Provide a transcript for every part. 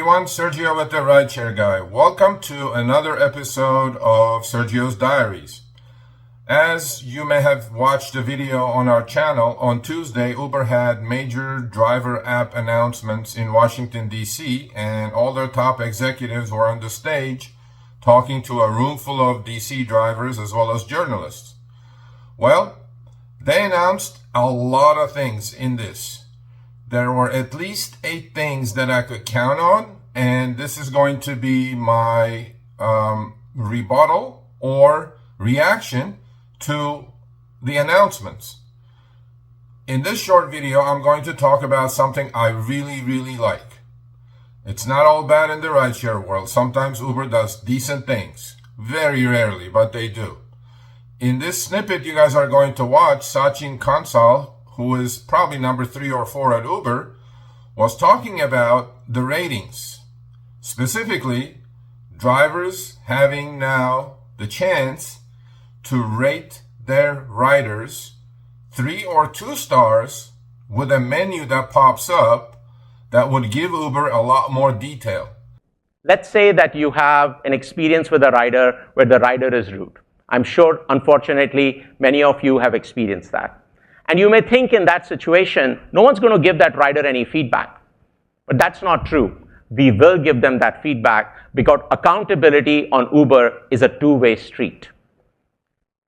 everyone, Sergio with the RideShare Guy. Welcome to another episode of Sergio's Diaries. As you may have watched the video on our channel, on Tuesday, Uber had major driver app announcements in Washington, D.C., and all their top executives were on the stage talking to a room full of D.C. drivers as well as journalists. Well, they announced a lot of things in this. There were at least 8 things that I could count on, and this is going to be my rebuttal or reaction to the announcements. In this short video, I'm going to talk about something I really like. It's not all bad in the rideshare world. Sometimes Uber does decent things. Very rarely, but they do. In this snippet you guys are going to watch, Sachin Kansal, who is probably number 3 or 4 at Uber, was talking about the ratings. Specifically, drivers having now the chance to rate their riders 3 or 2 stars with a menu that pops up that would give Uber a lot more detail. Let's say that you have an experience with a rider where the rider is rude. I'm sure, unfortunately, many of you have experienced that. And you may think in that situation, no one's going to give that rider any feedback. But that's not true. We will give them that feedback because accountability on Uber is a two-way street.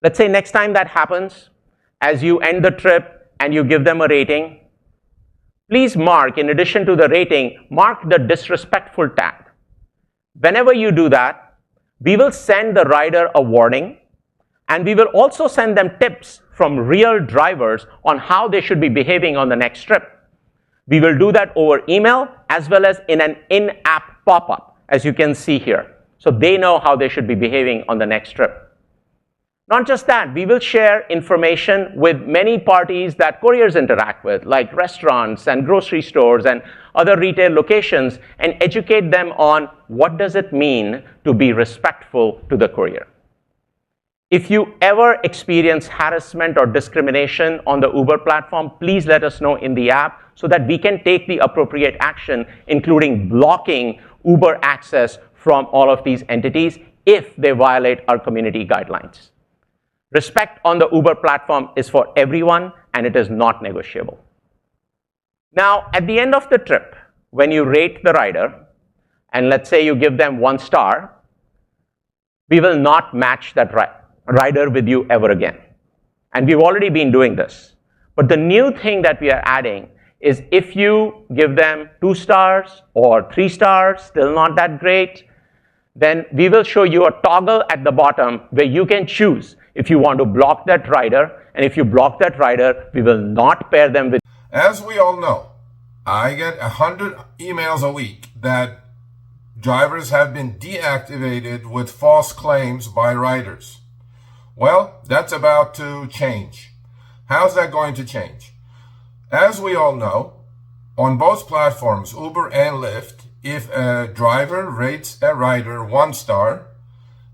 Let's say next time that happens, as you end the trip and you give them a rating, please mark, in addition to the rating, mark the disrespectful tag. Whenever you do that, we will send the rider a warning, and we will also send them tips from real drivers on how they should be behaving on the next trip. We will do that over email as well as in an in-app pop-up, as you can see here. So they know how they should be behaving on the next trip. Not just that, we will share information with many parties that couriers interact with, like restaurants and grocery stores and other retail locations, and educate them on what does it mean to be respectful to the courier. If you ever experience harassment or discrimination on the Uber platform, please let us know in the app so that we can take the appropriate action, including blocking Uber access from all of these entities if they violate our community guidelines. Respect on the Uber platform is for everyone, and it is not negotiable. Now, at the end of the trip, when you rate the rider, and let's say you give them 1 star, we will not match that rider with you ever again. And we've already been doing this. But the new thing that we are adding is if you give them 2 stars or 3 stars, still not that great, then we will show you a toggle at the bottom where you can choose if you want to block that rider. And if you block that rider, we will not pair them with. As we all know, I get 100 emails a week that drivers have been deactivated with false claims by riders. Well, that's about to change. How's that going to change? As we all know, on both platforms, Uber and Lyft, if a driver rates a rider 1 star,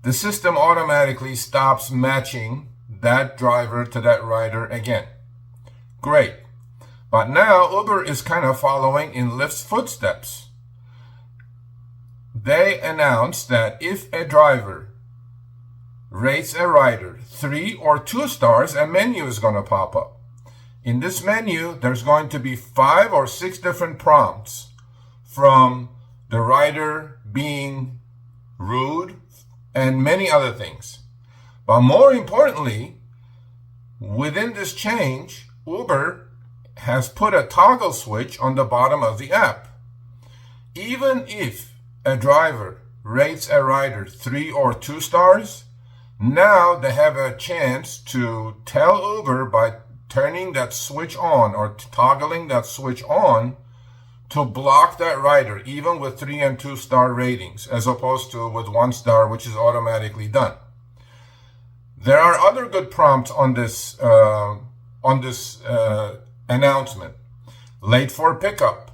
the system automatically stops matching that driver to that rider again. Great. But now Uber is kind of following in Lyft's footsteps. They announced that if a driver rates a rider 3 or 2 stars, a menu is going to pop up. In this menu, there's going to be 5 or 6 different prompts from the rider being rude and many other things. But more importantly, within this change, Uber has put a toggle switch on the bottom of the app. Even if a driver rates a rider 3 or 2 stars, now they have a chance to tell Uber by turning that switch on or toggling that switch on to block that rider, even with 3 and 2 star ratings, as opposed to with 1 star, which is automatically done. There are other good prompts on this announcement. Late for pickup,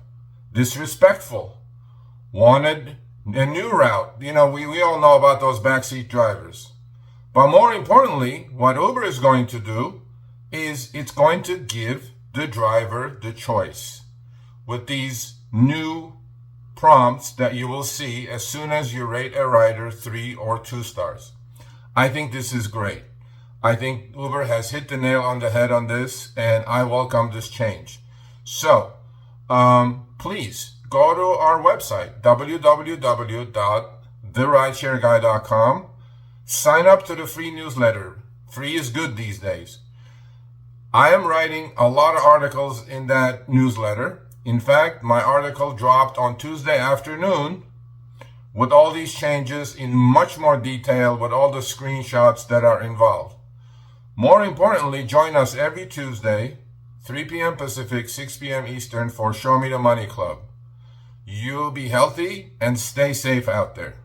disrespectful, wanted a new route. You know, we all know about those backseat drivers. But more importantly, what Uber is going to do is it's going to give the driver the choice with these new prompts that you will see as soon as you rate a rider 3 or 2 stars. I think this is great. I think Uber has hit the nail on the head on this, and I welcome this change. So, please go to our website, www.therideshareguy.com. Sign up to the free newsletter. Free is good these days. I am writing a lot of articles in that newsletter. In fact, my article dropped on Tuesday afternoon with all these changes in much more detail with all the screenshots that are involved. More importantly, join us every Tuesday, 3 p.m. Pacific, 6 p.m. Eastern for Show Me the Money Club. You'll be healthy and stay safe out there.